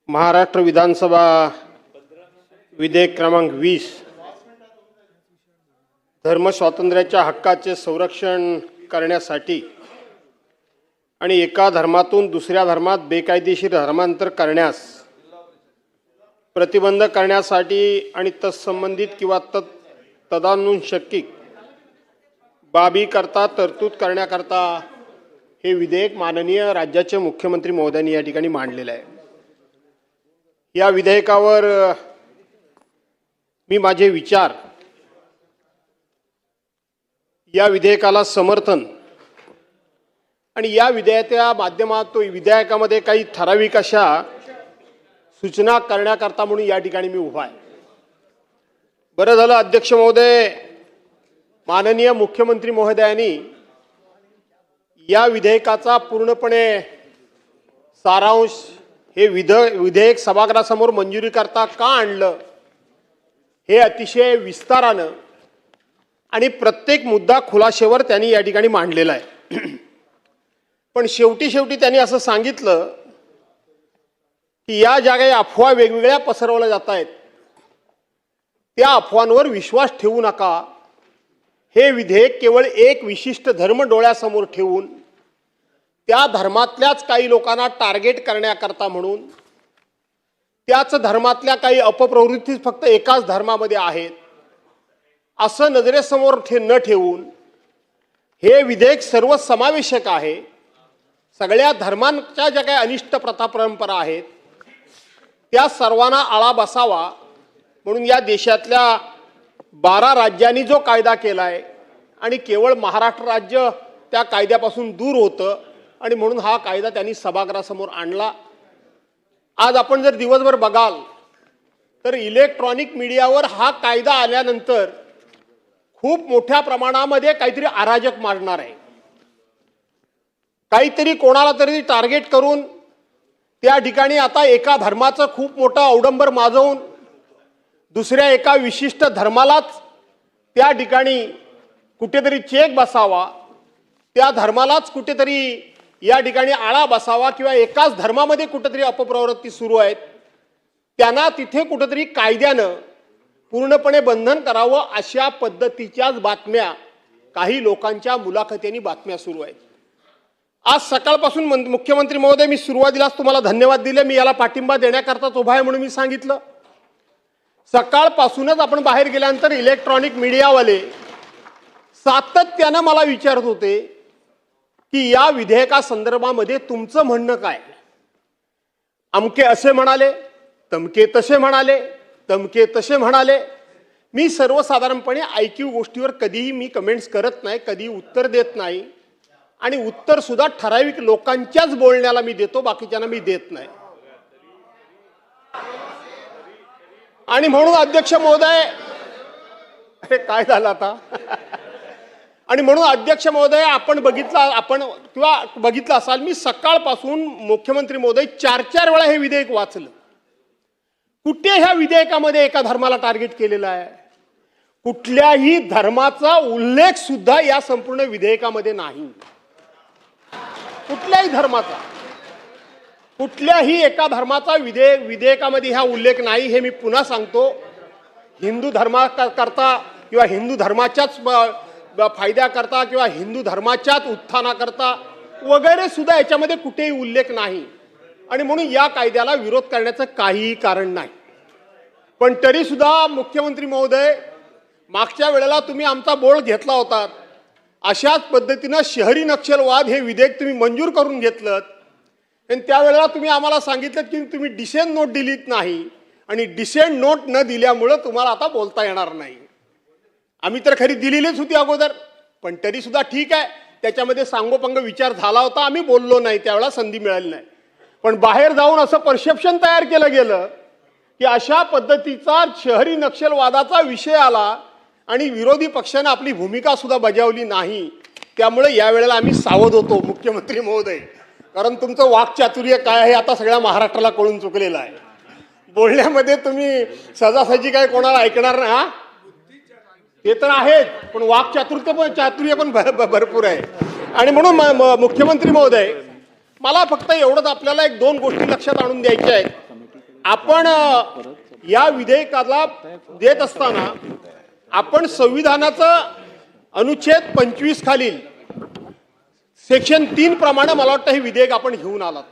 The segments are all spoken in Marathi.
महाराष्ट्र विधानसभा विधेयक क्रमांक 20 धर्म स्वातंत्र्याच्या हक्काचे संरक्षण करण्यासाठी आणि एका धर्मातून दुसऱ्या धर्मात बेकायदेशीर धर्मांतर करण्यास प्रतिबंध करण्यासाठी आणि तत्संबंधित किंवा तदानुषंगिक बाबी करता तरतूद करण्याकरता हे विधेयक माननीय राज्याचे मुख्यमंत्री महोदयांनी या ठिकाणी मांडलेले आहे। या विधेयकावर मी माझे विचार, या विधेयकाला समर्थन आणि या विधेयकामध्ये काही ठराविक अशा सूचना करण्याकरता म्हणून या ठिकाणी मी उभा आहे। बरं झालं अध्यक्ष महोदय, माननीय मुख्यमंत्री महोदयांनी या विधेयकाचा पूर्णपणे सारांश हे विधेयक सभागृहासमोर मंजुरी करता का आणलं हे अतिशय विस्तारानं आणि प्रत्येक मुद्दा खुलाशेवर त्यांनी या ठिकाणी मांडलेला आहे। पण शेवटी त्यांनी असं सांगितलं की या ज्या काही अफवा वेगवेगळ्या पसरवल्या जात आहेत त्या अफवांवर विश्वास ठेवू नका। हे विधेयक केवळ एक विशिष्ट धर्म डोळ्यासमोर ठेवून त्या धर्मातल्याच काही लोकांना टार्गेट करण्याकरता म्हणून त्याच धर्मातल्या काही अपप्रवृत्ती फक्त एकाच धर्मामध्ये आहेत असं नजरेसमोर न ठेवून हे विधेयक सर्वसमावेशक आहे। सगळ्या धर्मांच्या ज्या काही अनिष्ट प्रथा परंपरा आहेत त्या सर्वांना आळा बसावा म्हणून या देशातल्या 12 राज्यांनी जो कायदा केलाय आणि केवळ महाराष्ट्र राज्य त्या कायद्यापासून दूर होतं आणि म्हणून हा कायदा त्यांनी सभागृहासमोर आणला। आज आपण जर दिवसभर बघाल तर इलेक्ट्रॉनिक मीडियावर हा कायदा आल्यानंतर खूप मोठ्या प्रमाणामध्ये काहीतरी अराजक माजणार आहे। काहीतरी कोणाला तरी टार्गेट करून त्या ठिकाणी आता एका धर्माचं खूप मोठं अवडंबर माजवून दुसऱ्या एका विशिष्ट धर्मालाच त्या ठिकाणी कुठेतरी चेक बसावा, त्या धर्मालाच कुठेतरी या ठिकाणी आळा बसावा किंवा एकाच धर्मामध्ये कुठेतरी अपप्रवृत्ती सुरू आहेत त्यांना तिथे कुठेतरी कायद्यानं पूर्णपणे बंधन करावं अशा पद्धतीच्याच बातम्या काही लोकांच्या मुलाखतींनी बातम्या सुरू आहेत। आज सकाळपासून मुख्यमंत्री महोदय, मी सुरुवातीलाच तुम्हाला धन्यवाद दिले, मी याला पाठिंबा देण्याकरताच उभा आहे म्हणून मी सांगितलं। सकाळपासूनच आपण बाहेर गेल्यानंतर इलेक्ट्रॉनिक मीडियावाले सातत्यानं मला विचारत होते की या विधेयका संदर्भामध्ये तुमचं म्हणणं काय। अमके असे म्हणाले, तमके तसे म्हणाले, तमके तसे म्हणाले। मी सर्वसाधारणपणे ऐकीव गोष्टीवर कधीही मी कमेंट्स करत नाही, कधी उत्तर देत नाही आणि उत्तर सुद्धा ठराविक लोकांच्याच बोलण्याला मी देतो, बाकीच्यांना मी देत नाही। आणि म्हणून अध्यक्ष महोदय, अरे काय झालं आता आणि म्हणून अध्यक्ष महोदय, आपण बघितलं असाल मी सकाळपासून मुख्यमंत्री महोदय 4 वेळा हे विधेयक वाचलं। कुठे ह्या विधेयकामध्ये एका धर्माला टार्गेट केलेला आहे? कुठल्याही धर्माचा उल्लेख सुद्धा या संपूर्ण विधेयकामध्ये नाही। कुठल्याही धर्माचा, कुठल्याही एका धर्माचा विधेयकामध्ये हा उल्लेख नाही। हे मी पुन्हा सांगतो, हिंदू धर्माकरता किंवा हिंदू धर्माच्याच फायद्याकरता किंवा हिंदू धर्माच्याच उत्थानाकरता वगैरे सुद्धा याच्यामध्ये कुठेही उल्लेख नाही आणि म्हणून या कायद्याला विरोध करण्याचं काहीही कारण नाही। पण तरी सुद्धा मुख्यमंत्री महोदय, मागच्या वेळेला तुम्ही आमचा बोल घेतला होता, अशाच पद्धतीनं शहरी नक्षलवाद हे विधेयक तुम्ही मंजूर करून घेतलं आणि त्यावेळेला तुम्ही आम्हाला सांगितलं की तुम्ही डिसेंट नोट दिलीत नाही आणि डिसेंट नोट न दिल्यामुळं तुम्हाला आता बोलता येणार नाही। आम्ही तर खरी दिलेलीच होती अगोदर, पण तरी सुद्धा ठीक आहे, त्याच्यामध्ये सांगोपंग विचार झाला होता, आम्ही बोललो नाही, त्यावेळेला संधी मिळाली नाही। पण बाहेर जाऊन असं परसेप्शन तयार केलं गेलं की अशा पद्धतीचा शहरी नक्षलवादाचा विषय आला आणि विरोधी पक्षाने आपली भूमिका सुद्धा बजावली नाही। त्यामुळे यावेळेला आम्ही सावध होतो मुख्यमंत्री महोदय, कारण तुमचं वाक्चातुर्य काय आहे आता सगळ्या महाराष्ट्राला कळून चुकलेलं आहे। बोलण्यामध्ये तुम्ही सहजासहजी काय कोणाला ऐकणार नाही, ते तर आहेत, पण चातुर्य पण भरपूर आहे। आणि म्हणून मुख्यमंत्री महोदय, मला फक्त एवढंच आपल्याला 1-2 गोष्टी लक्षात आणून द्यायच्या आहेत आपण या विधेयकाला देत असताना आपण संविधानाचं अनुच्छेद 25 खालील सेक्शन 3 प्रमाणे मला वाटतं हे विधेयक आपण घेऊन आलात.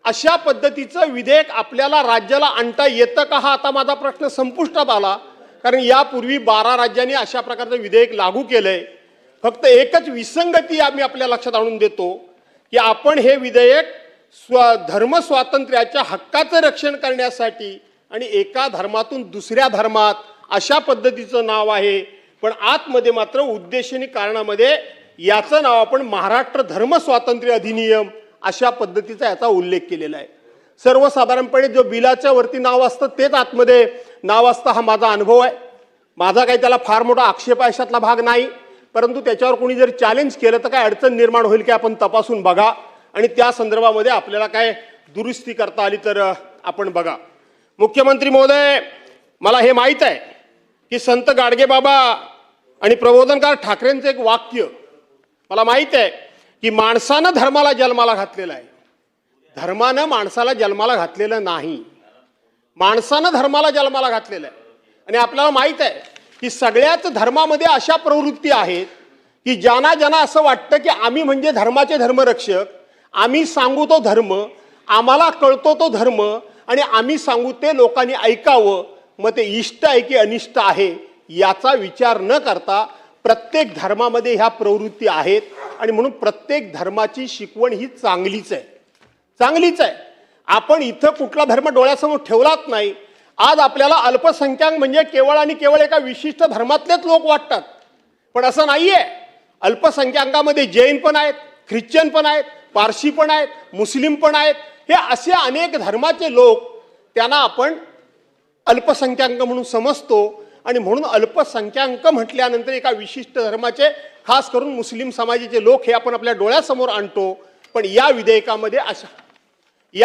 अशा पद्धतीचं विधेयक आपल्याला राज्याला आणता येतं का, हा आता माझा प्रश्न संपुष्टात आला. कारण यापूर्वी 12 राज्यांनी अशा प्रकारचं विधेयक लागू केलंय. फक्त एकच विसंगती आम्ही आपल्या लक्षात आणून देतो की आपण हे विधेयक धर्म स्वातंत्र्याच्या हक्काचं रक्षण करण्यासाठी आणि एका धर्मातून दुसऱ्या धर्मात अशा पद्धतीचं नाव आहे, पण आतमध्ये मात्र उद्देशाने कारणामध्ये याचं नाव आपण महाराष्ट्र धर्म स्वातंत्र्य अधिनियम अशा पद्धतीचा याचा उल्लेख केलेला आहे. सर्वसाधारणपणे जो बिलाच्या वरती नाव असतं तेच आतमध्ये नाव असतं, हा माझा अनुभव आहे. माझा काही त्याला फार मोठा आक्षेप अशातला भाग नाही, परंतु त्याच्यावर कोणी जर चॅलेंज केलं तर काय अडचण निर्माण होईल की आपण तपासून बघा आणि त्या संदर्भामध्ये आपल्याला काय दुरुस्ती करता आली तर आपण बघा. मुख्यमंत्री महोदय, मला हे माहीत आहे की संत गाडगेबाबा आणि प्रबोधनकार ठाकरेंचं एक वाक्य मला माहीत आहे की माणसानं धर्माला जन्माला घातलेला आहे, धर्मानं माणसाला जन्माला घातलेलं नाही. माणसानं धर्माला जन्माला घातलेलं आहे. आणि आपल्याला माहीत आहे की सगळ्याच धर्मामध्ये अशा प्रवृत्ती आहेत की ज्यांना ज्यांना असं वाटतं की आम्ही म्हणजे धर्माचे धर्मरक्षक, आम्ही सांगू तो धर्म, आम्हाला कळतो तो धर्म आणि आम्ही सांगू ते लोकांनी ऐकावं, मग ते इष्ट आहे की अनिष्ट आहे याचा विचार न करता प्रत्येक धर्मामध्ये ह्या प्रवृत्ती आहेत. आणि म्हणून प्रत्येक धर्माची शिकवण ही चांगलीच आहे, चांगलीच आहे. आपण इथं कुठला धर्म डोळ्यासमोर ठेवलाच नाही. आज आपल्याला अल्पसंख्याक म्हणजे केवळ आणि केवळ एका विशिष्ट धर्मातलेच लोक वाटतात, पण असं नाहीये. अल्पसंख्याकांमध्ये जैन पण आहेत, ख्रिश्चन पण आहेत, पारशी पण आहेत, मुस्लिम पण आहेत. हे असे अनेक धर्माचे लोक, त्यांना आपण अल्पसंख्याक म्हणून समजतो. आणि म्हणून अल्पसंख्याक म्हटल्यानंतर एका विशिष्ट धर्माचे, खास करून मुस्लिम समाजाचे लोक हे आपण आपल्या डोळ्यासमोर आणतो. पण या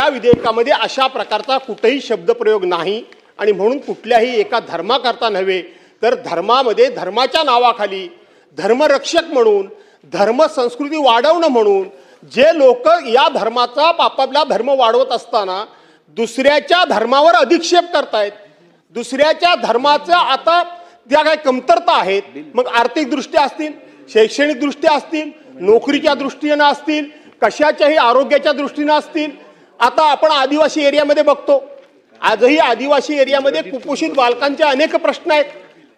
विधेयकामध्ये अशा प्रकारचा कुठेही शब्दप्रयोग नाही. आणि म्हणून कुठल्याही एका धर्माकरता नव्हे तर धर्मामध्ये धर्माच्या नावाखाली धर्मरक्षक म्हणून, धर्म संस्कृती वाढवणं म्हणून जे लोक या धर्माचा आपापला धर्म वाढवत असताना दुसऱ्याच्या धर्मावर अधिक्षेप करतायत, दुसऱ्याच्या धर्माच्या आता ज्या काही कमतरता आहेत, मग आर्थिक दृष्ट्या असतील, शैक्षणिक दृष्ट्या असतील, नोकरीच्या दृष्टीने असतील, कशाच्याही आरोग्याच्या दृष्टीने असतील. आता आपण आदिवासी एरियामध्ये बघतो, आजही आदिवासी एरियामध्ये कुपोषित बालकांचे अनेक प्रश्न आहेत.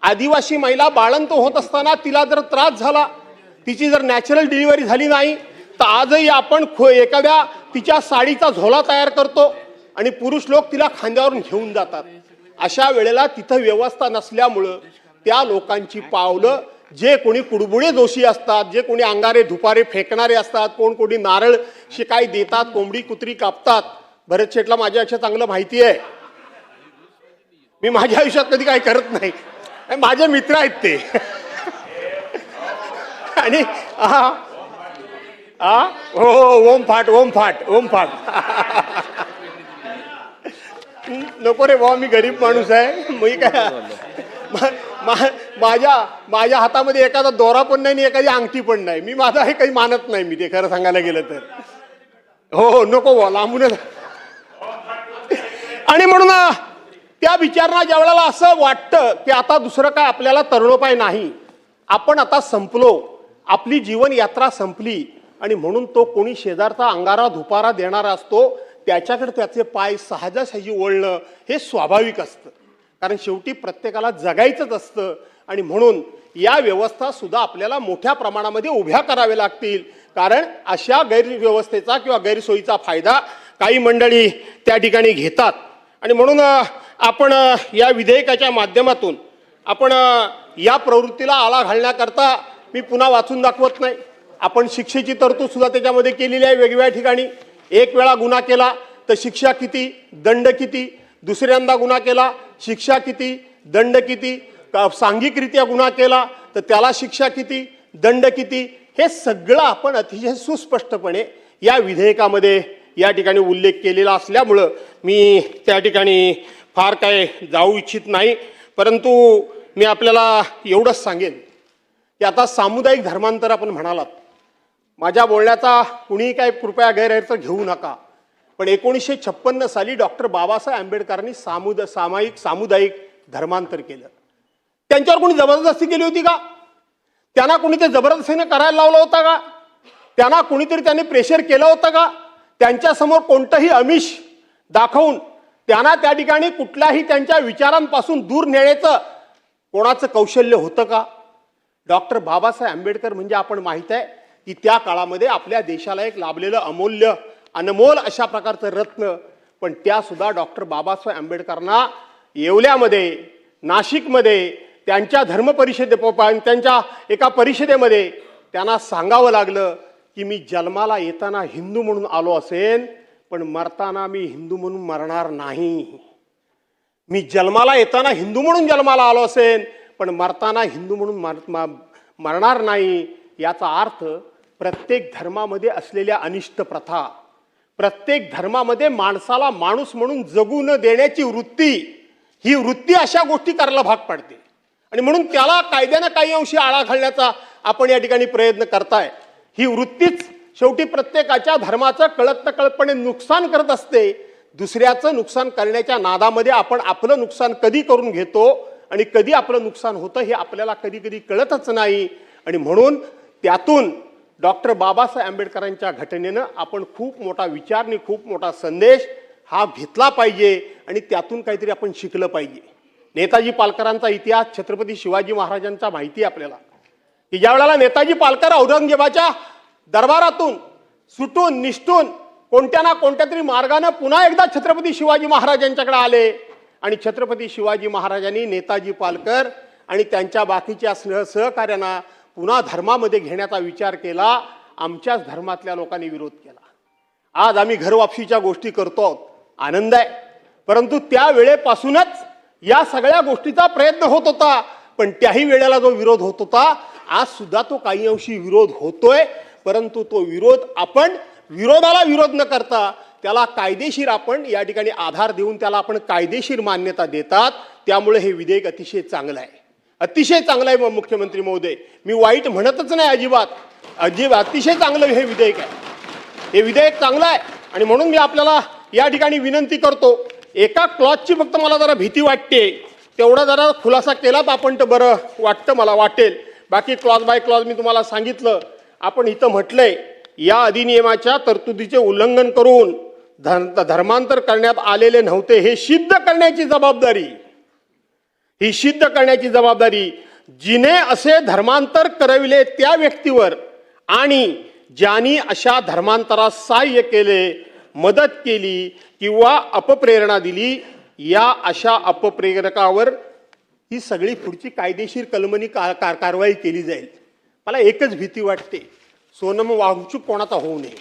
आदिवासी महिला बाळंत होत असताना तिला जर त्रास झाला, तिची जर नॅचरल डिलिव्हरी झाली नाही, तर आजही आपण एखाद्या तिच्या साडीचा झोला तयार करतो आणि पुरुष लोक तिला खांद्यावरून घेऊन जातात. अशा वेळेला तिथं व्यवस्था नसल्यामुळं त्या लोकांची पावलं, जे कोणी कुडबुडे दोषी असतात, जे कोणी अंगारे धुपारे फेकणारे असतात, कोणी नारळ शिकाई देतात, कोंबडी कुत्री कापतात. भरत शेठला माझ्यापेक्षा चांगलं माहिती आहे. मी माझ्या आयुष्यात कधी काही करत नाही, माझे मित्र आहेत ते. आणि हो ओम फाट ओम फाट ओम फाट. नको रे भाऊ, मी गरीब माणूस आहे. मी काय माझ्या हातामध्ये एखादा दोरा पण नाही, एखादी अंगठी पण नाही. मी माझा हे काही मानत नाही, मी ते खरं सांगायला गेलं तर. हो नको भाऊ, लांबूनच. आणि म्हणून त्या विचारांना ज्या वेळेला असं वाटतं की आता दुसरं काय आपल्याला तरुणोपाय नाही, आपण आता संपलो, आपली जीवन यात्रा संपली, आणि म्हणून तो कोणी शेजारचा अंगारा धुपारा देणारा असतो, त्याच्याकडे त्याचे पाय सहजासहजी वळणं हे स्वाभाविक असतं. कारण शेवटी प्रत्येकाला जगायचंच असतं. आणि म्हणून या व्यवस्था सुद्धा आपल्याला मोठ्या प्रमाणामध्ये उभ्या कराव्या लागतील. कारण अशा गैरव्यवस्थेचा किंवा गैरसोयीचा फायदा काही मंडळी त्या ठिकाणी घेतात. आणि म्हणून आपण या विधेयकाच्या माध्यमातून आपण या प्रवृत्तीला आळा घालण्याकरता मी पुन्हा वाचून दाखवत नाही. आपण शिक्षेची तरतूद सुद्धा त्याच्यामध्ये केलेली आहे वेगवेगळ्या ठिकाणी. एक वेळा गुन्हा केला तर शिक्षा किती, दंड किती, दुसऱ्यांदा गुन्हा केला शिक्षा किती, दंड किती, सांघिकरित्या गुन्हा केला तर त्याला शिक्षा किती, दंड किती, हे सगळं आपण अतिशय सुस्पष्टपणे या विधेयकामध्ये या ठिकाणी उल्लेख केलेला असल्यामुळं मी त्या ठिकाणी फार काय जाऊ इच्छित नाही. परंतु मी आपल्याला एवढंच सांगेन की आता सामुदायिक धर्मांतर आपण म्हणालात, माझ्या बोलण्याचा कुणीही काय कृपया गैरअर्थ घेऊ नका. पण 1956 साली डॉक्टर बाबासाहेब आंबेडकरांनी सामुदायिक धर्मांतर केलं. त्यांच्यावर कोणी जबरदस्ती केली होती का? त्यांना कोणी ते जबरदस्तीने करायला लावलं होतं का? त्यांना कोणीतरी त्यांनी प्रेशर केलं होतं का? त्यांच्यासमोर कोणतंही आमिष दाखवून त्यांना त्या ठिकाणी कुठल्याही त्यांच्या विचारांपासून दूर नेण्याचं कोणाचं कौशल्य होतं का? डॉक्टर बाबासाहेब आंबेडकर म्हणजे आपण माहित आहे की त्या काळामध्ये आपल्या देशाला एक लाभलेलं अमूल्य अनमोल अशा प्रकारचं रत्न, पण त्या सुद्धा डॉक्टर बाबासाहेब आंबेडकरांना येवल्यामध्ये, नाशिकमध्ये त्यांच्या धर्म त्यांच्या एका परिषदेमध्ये त्यांना सांगावं लागलं की मी जन्माला येताना हिंदू म्हणून आलो असेन, पण मरताना मी हिंदू म्हणून मरणार नाही. मी जन्माला येताना हिंदू म्हणून जन्माला आलो असेन, पण मरताना हिंदू म्हणून मरणार नाही. याचा अर्थ प्रत्येक धर्मामध्ये असलेल्या अनिष्ट प्रथा, प्रत्येक धर्मामध्ये माणसाला माणूस म्हणून जगू न देण्याची वृत्ती, ही वृत्ती अशा गोष्टी करायला भाग पाडते. आणि म्हणून त्याला कायद्यानं काही अंशी आळा घालण्याचा आपण या ठिकाणी प्रयत्न करताय. ही वृत्तीच शेवटी प्रत्येकाच्या धर्माचं कळत नकळतपणे नुकसान करत असते. दुसऱ्याचं नुकसान करण्याच्या नादामध्ये आपण आपलं नुकसान कधी करून घेतो आणि कधी आपलं नुकसान होतं हे आपल्याला कधी कधी कळतच नाही. आणि म्हणून त्यातून डॉक्टर बाबासाहेब आंबेडकरांच्या घटनेनं आपण खूप मोठा विचार आणि खूप मोठा संदेश हा घेतला पाहिजे आणि त्यातून काहीतरी आपण शिकलं पाहिजे. नेताजी पालकरांचा इतिहास, छत्रपती शिवाजी महाराजांचा माहिती आहे आपल्याला की ज्या वेळेला नेताजी पालकर औरंगजेबाच्या दरबारातून सुटून निष्ठून कोणत्या ना कोणत्या तरी मार्गाने पुन्हा एकदा छत्रपती शिवाजी महाराजांच्याकडे आले आणि छत्रपती शिवाजी महाराजांनी नेताजी पालकर आणि त्यांच्या बाकीच्या सहकार्यांना पुन्हा धर्मामध्ये घेण्याचा विचार केला. आमच्याच धर्मातल्या लोकांनी विरोध केला. आज आम्ही घरवापसीच्या गोष्टी करतो आहोत, आनंद आहे, परंतु त्या वेळेपासूनच या सगळ्या गोष्टीचा प्रयत्न होत होता. पण त्याही वेळेला जो विरोध होत होता, आज सुद्धा तो काही अंशी विरोध होतोय. परंतु तो विरोध आपण विरोधाला विरोध न करता त्याला कायदेशीर आपण या ठिकाणी आधार देऊन त्याला आपण कायदेशीर मान्यता देतात. त्यामुळे हे विधेयक अतिशय चांगलं आहे, अतिशय चांगलं आहे. मुख्यमंत्री महोदय, मी वाईट म्हणतच नाही अजिबात, अतिशय चांगलं हे विधेयक आहे. हे विधेयक चांगलं आहे आणि म्हणून मी आपल्याला या ठिकाणी विनंती करतो, एका क्लॉजची फक्त मला जरा भीती वाटते, तेवढा जरा खुलासा केलात आपण तर बरं वाटतं, मला वाटेल. बाकी क्लॉज बाय क्लॉज मी तुम्हाला सांगितलं. आपण इथं म्हटलंय या अधिनियमाच्या तरतुदीचे उल्लंघन करून धर्मांतर करण्यात आलेले नव्हते हे सिद्ध करण्याची जबाबदारी, ही सिद्ध करण्याची जबाबदारी जिने असे धर्मांतर करविले त्या व्यक्तीवर आणि ज्यांनी अशा धर्मांतरास सहाय्य केले, मदत केली किंवा अपप्रेरणा दिली, या अशा अपप्रेरकावर ही सगळी पुढची कायदेशीर कलमनी कारवाई केली जाईल. मला एकच भीती वाटते, सोनम वांगचूक कोणाचा होऊ नये.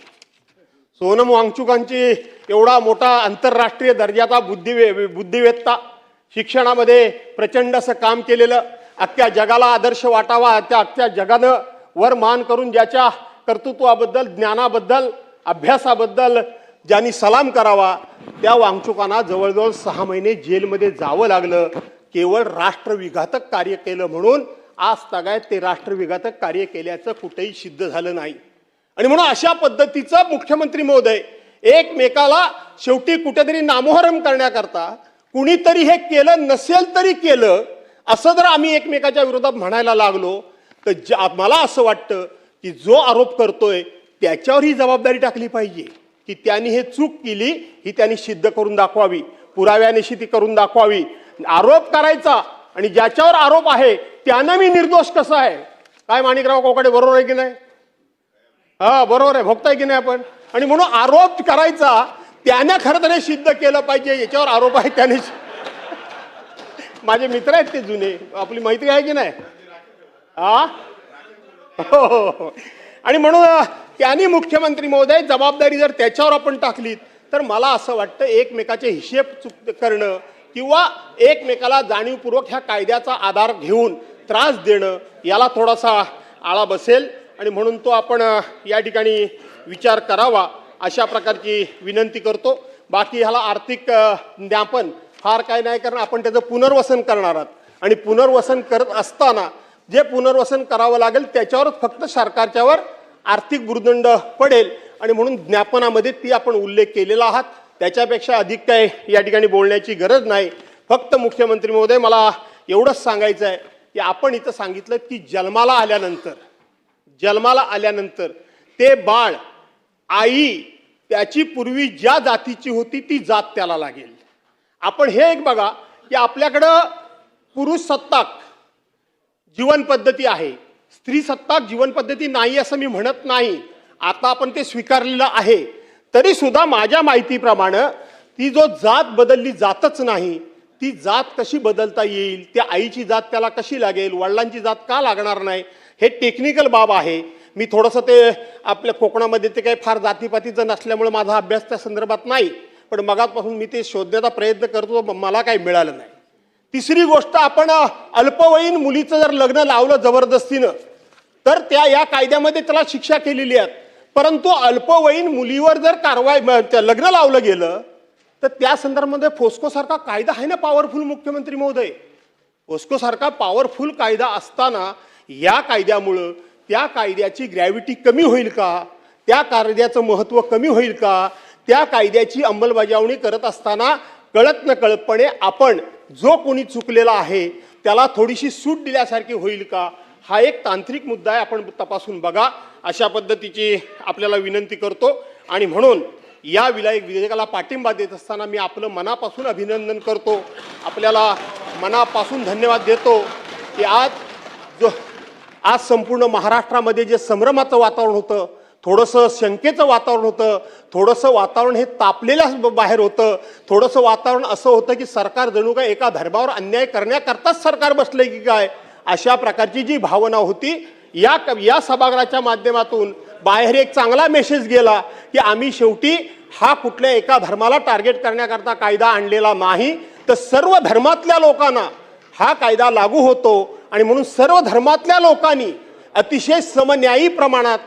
सोनम वांगचुकांची एवढा मोठा आंतरराष्ट्रीय दर्जाचा बुद्धिवेत्ता, शिक्षणामध्ये प्रचंड असं काम केलेलं, अख्ख्या जगाला आदर्श वाटावा, त्या अख्ख्या जगानं वर मान करून ज्याच्या कर्तृत्वाबद्दल, ज्ञानाबद्दल, अभ्यासाबद्दल ज्यांनी सलाम करावा, त्या वांगचुकांना जवळजवळ 6 महिने जेलमध्ये जावं लागलं. केवळ राष्ट्रविघातक कार्य केलं म्हणून आज तगायत ते राष्ट्रविघातक कार्य केल्याचं कुठेही सिद्ध झालं नाही. आणि म्हणून अशा पद्धतीचं मुख्यमंत्री महोदय एकमेकाला शेवटी कुठेतरी नामोहरम करण्याकरता कुणीतरी हे केलं नसेल तरी केलं असं जर आम्ही एकमेकाच्या विरोधात म्हणायला लागलो तर मला असं वाटतं की जो आरोप करतोय त्याच्यावर ही जबाबदारी टाकली पाहिजे की त्यांनी हे चूक केली, ही त्यांनी सिद्ध करून दाखवावी, पुराव्यानिशी ती करून दाखवावी. आरोप करायचा आणि ज्याच्यावर आरोप आहे त्यानं मी निर्दोष कसं आहे, काय माणिकराव कोकाटे बरोबर आहे की नाही? हा बरोबर आहे, भोगताय की नाही आपण? आणि म्हणून आरोप करायचा त्याने खरं तर सिद्ध केलं पाहिजे, याच्यावर आरोप आहे त्याने. माझे मित्र आहेत ते जुने, आपली मैत्री आहे की नाही? हा हो. आणि म्हणून त्यांनी मुख्यमंत्री महोदय जबाबदारी जर त्याच्यावर आपण टाकलीत तर मला असं वाटतं एकमेकाचे हिशेब चूक करणं किंवा एकमेकाला जाणीवपूर्वक ह्या कायद्याचा आधार घेऊन त्रास देणं याला थोडासा आळा बसेल. आणि म्हणून तो आपण या ठिकाणी विचार करावा अशा प्रकारची विनंती करतो. बाकी ह्याला आर्थिक ज्ञापन फार काय नाही, कारण आपण त्याचं पुनर्वसन करणार आहात आणि पुनर्वसन करत असताना जे पुनर्वसन करावं लागेल त्याच्यावरच फक्त सरकारच्यावर आर्थिक भुर्दंड पडेल आणि म्हणून ज्ञापनामध्ये ती आपण उल्लेख केलेला आहात. त्याच्यापेक्षा अधिक काय या ठिकाणी बोलण्याची गरज नाही. फक्त मुख्यमंत्री महोदय मला एवढंच सांगायचं आहे की आपण इथं सांगितलं की जन्माला आल्यानंतर ते बाळ आई त्याची पूर्वी ज्या जातीची होती ती जात त्याला लागेल. आपण हे एक बघा की आपल्याकडं पुरुष सत्ताक जीवन पद्धती आहे, स्त्री सत्ताक जीवन पद्धती नाही असं मी म्हणत नाही. आता आपण ते स्वीकारलेलं आहे. तरी सुद्धा माझ्या माहितीप्रमाणे ती जो जात बदलली जातच नाही, ती जात कशी बदलता येईल, त्या आईची जात त्याला कशी लागेल, वडिलांची जात का लागणार नाही, हे टेक्निकल बाब आहे. मी थोडंसं ते आपल्या कोकणामध्ये ते काही फार जातीपातीचं नसल्यामुळे माझा अभ्यास त्या संदर्भात नाही, पण मगापासून मी ते शोधण्याचा प्रयत्न करतो, मला काही मिळालं नाही. तिसरी गोष्ट, आपण अल्पवयीन मुलीचं जर लग्न लावलं जबरदस्तीनं तर या कायद्यामध्ये त्याला शिक्षा केलेली आहे. परंतु अल्पवयीन मुलीवर जर लग्न लावलं गेलं तर त्या संदर्भामध्ये फोस्को सारखा कायदा आहे ना, पॉवरफुल मुख्यमंत्री महोदय. फोस्को सारखा पॉवरफुल कायदा असताना या कायद्यामुळं त्या कायद्याची ग्रॅव्हिटी कमी होईल का, त्या कायद्याचं महत्त्व कमी होईल का, त्या कायद्याची अंमलबजावणी करत असताना कळत नकळतपणे आपण जो कोणी चुकलेला आहे त्याला थोडीशी सूट दिल्यासारखी होईल का, हा एक तांत्रिक मुद्दा आहे. आपण तपासून बघा, अशा पद्धतीची आपल्याला विनंती करतो. आणि म्हणून या विधेयकाला पाठिंबा देत असताना मी आपलं मनापासून अभिनंदन करतो, आपल्याला मनापासून धन्यवाद देतो की आज संपूर्ण महाराष्ट्रामध्ये जे संभ्रमाचं वातावरण होतं, थोडंसं शंकेचं वातावरण होतं, थोडंसं वातावरण हे तापलेल्या बाहेर होतं, थोडंसं वातावरण असं होतं की सरकार जणू काय एका धर्मावर अन्याय करण्याकरताच सरकार बसलंय की काय, अशा प्रकारची जी भावना होती, या सभागृहाच्या माध्यमातून बाहेर एक चांगला मेसेज गेला की आम्ही शेवटी हा कुठल्या एका धर्माला टार्गेट करण्याकरता कायदा आणलेला नाही, तर सर्व धर्मातल्या लोकांना हा कायदा लागू होतो. आणि म्हणून सर्व धर्मातल्या लोकांनी अतिशय समन्यायी प्रमाणात